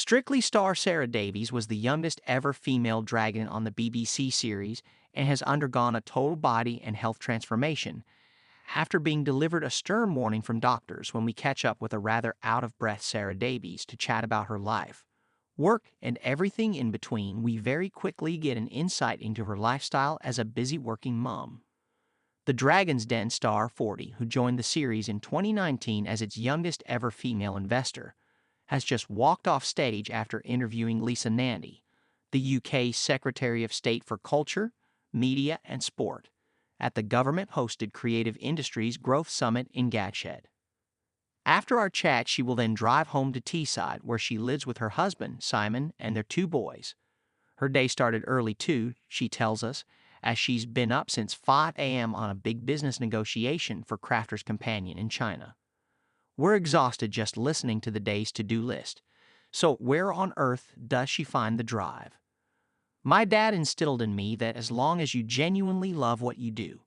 Strictly star Sara Davies was the youngest ever female dragon on the BBC series and has undergone a total body and health transformation after being delivered a stern warning from doctors. When we catch up with a rather out-of-breath Sara Davies to chat about her life, work, and everything in between, we very quickly get an insight into her lifestyle as a busy working mom. The Dragon's Den star 40, who joined the series in 2019 as its youngest ever female investor, has just walked off stage after interviewing Lisa Nandy, the UK's Secretary of State for Culture, Media and Sport, at the government-hosted Creative Industries Growth Summit in Gateshead. After our chat, she will then drive home to Teesside, where she lives with her husband, Simon, and their 2 boys. Her day started early too, she tells us, as she's been up since 5 a.m. on a big business negotiation for Crafter's Companion in China. We're exhausted just listening to the day's to-do list. So where on earth does she find the drive? My dad instilled in me that as long as you genuinely love what you do,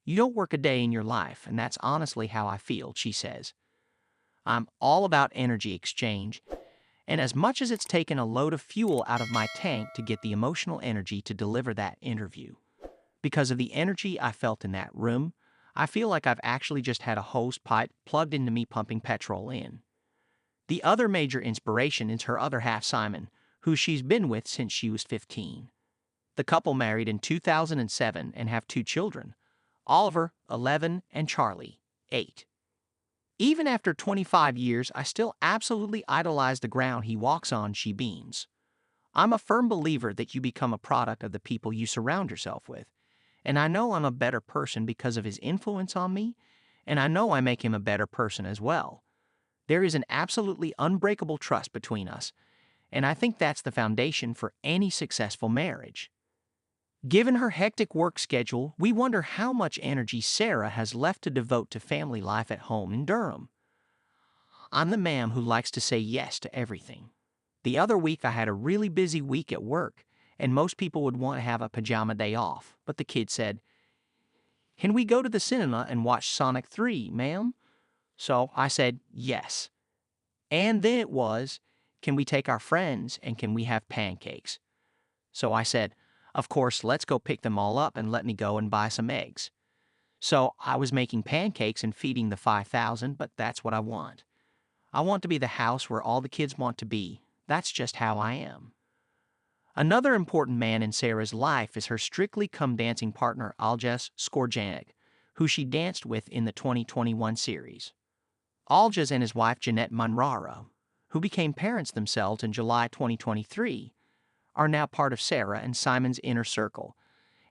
you don't work a day in your life, and that's honestly how I feel, she says. I'm all about energy exchange, and as much as it's taken a load of fuel out of my tank to get the emotional energy to deliver that interview, because of the energy I felt in that room, I feel like I've actually just had a hose pipe plugged into me pumping petrol in. The other major inspiration is her other half, Simon, who she's been with since she was 15. The couple married in 2007 and have 2 children, Oliver, 11, and Charlie, 8. Even after 25 years, I still absolutely idolize the ground he walks on, she beams. I'm a firm believer that you become a product of the people you surround yourself with, and I know I'm a better person because of his influence on me, and I know I make him a better person as well. There is an absolutely unbreakable trust between us, and I think that's the foundation for any successful marriage. Given her hectic work schedule, we wonder how much energy Sara has left to devote to family life at home in Durham. I'm the man who likes to say yes to everything. The other week I had a really busy week at work, and most people would want to have a pajama day off, but the kid said, "Can we go to the cinema and watch Sonic 3, ma'am?" So I said yes. And then it was, "Can we take our friends and can we have pancakes?" So I said, "Of course, let's go pick them all up and let me go and buy some eggs." So I was making pancakes and feeding the 5,000, but that's what I want. I want to be the house where all the kids want to be. That's just how I am. Another important man in Sara's life is her Strictly Come Dancing partner Aljas Skorjanek, who she danced with in the 2021 series. Aljas and his wife Jeanette Munrara, who became parents themselves in July 2023, are now part of Sara and Simon's inner circle,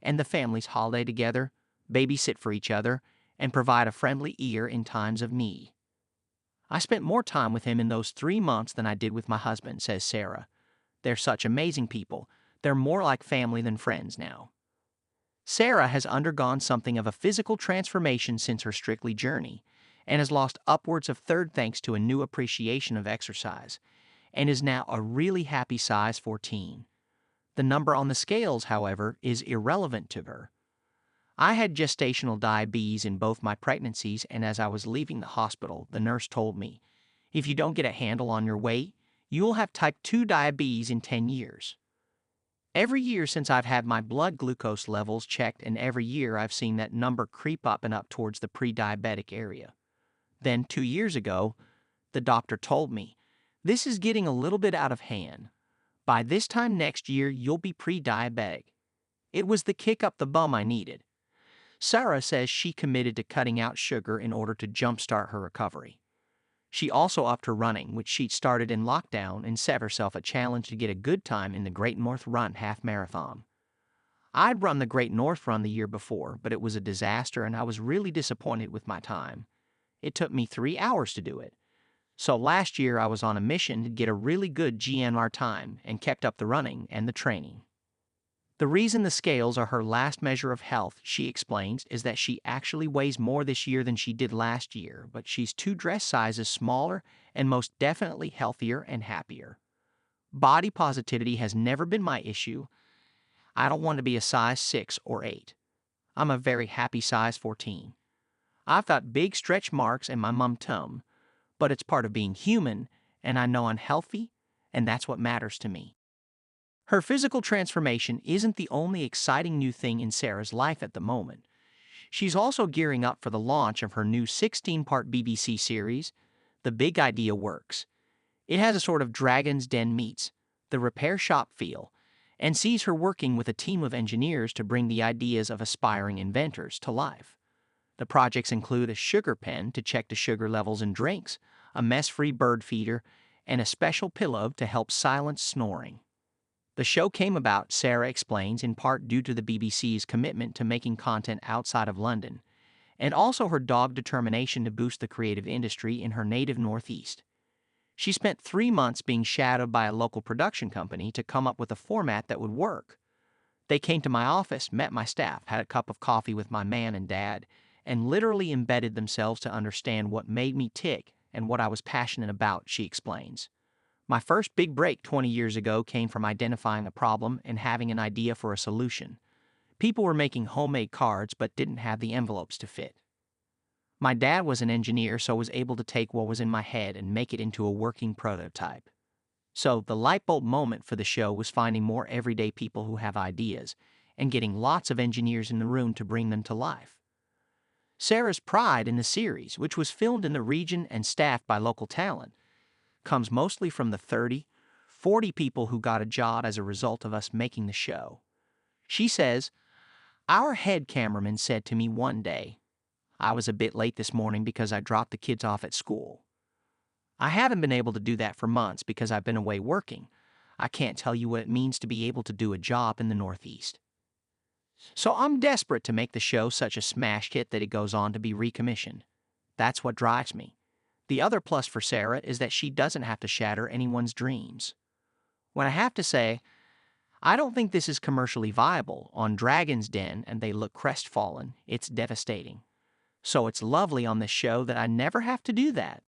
and the families holiday together, babysit for each other, and provide a friendly ear in times of need. I spent more time with him in those 3 months than I did with my husband, says Sara. They're such amazing people. They're more like family than friends now. Sara has undergone something of a physical transformation since her Strictly journey, and has lost upwards of 1/3 thanks to a new appreciation of exercise, and is now a really happy size 14. The number on the scales, however, is irrelevant to her. I had gestational diabetes in both my pregnancies, and as I was leaving the hospital, the nurse told me, "If you don't get a handle on your weight, you will have type 2 diabetes in 10 years. Every year since I've had my blood glucose levels checked, and every year I've seen that number creep up and up towards the pre-diabetic area. Then 2 years ago, the doctor told me, "This is getting a little bit out of hand. By this time next year, you'll be pre-diabetic." It was the kick up the bum I needed. Sara says she committed to cutting out sugar in order to jumpstart her recovery. She also upped her running, which she'd started in lockdown, and set herself a challenge to get a good time in the Great North Run half marathon. I'd run the Great North Run the year before, but it was a disaster and I was really disappointed with my time. It took me 3 hours to do it. So last year I was on a mission to get a really good GNR time and kept up the running and the training. The reason the scales are her last measure of health, she explains, is that she actually weighs more this year than she did last year, but she's 2 dress sizes smaller and most definitely healthier and happier. Body positivity has never been my issue. I don't want to be a size 6 or 8. I'm a very happy size 14. I've got big stretch marks and my mum tum, but it's part of being human, and I know I'm healthy, and that's what matters to me. Her physical transformation isn't the only exciting new thing in Sarah's life at the moment. She's also gearing up for the launch of her new 16-part BBC series, The Big Idea Works. It has a sort of Dragon's Den meets the repair shop feel, and sees her working with a team of engineers to bring the ideas of aspiring inventors to life. The projects include a sugar pen to check the sugar levels in drinks, a mess-free bird feeder, and a special pillow to help silence snoring. The show came about, Sara explains, in part due to the BBC's commitment to making content outside of London, and also her dogged determination to boost the creative industry in her native Northeast. She spent 3 months being shadowed by a local production company to come up with a format that would work. They came to my office, met my staff, had a cup of coffee with my man and dad, and literally embedded themselves to understand what made me tick and what I was passionate about, she explains. My first big break 20 years ago came from identifying a problem and having an idea for a solution. People were making homemade cards but didn't have the envelopes to fit. My dad was an engineer, so was able to take what was in my head and make it into a working prototype. So the light bulb moment for the show was finding more everyday people who have ideas and getting lots of engineers in the room to bring them to life. Sarah's pride in the series, which was filmed in the region and staffed by local talent, comes mostly from the 30, 40 people who got a job as a result of us making the show. She says, "Our head cameraman said to me one day, I was a bit late this morning because I dropped the kids off at school. I haven't been able to do that for months because I've been away working. I can't tell you what it means to be able to do a job in the Northeast. So I'm desperate to make the show such a smash hit that it goes on to be recommissioned. That's what drives me. The other plus for Sara is that she doesn't have to shatter anyone's dreams. When I have to say, I don't think this is commercially viable on Dragon's Den and they look crestfallen, it's devastating. So it's lovely on this show that I never have to do that.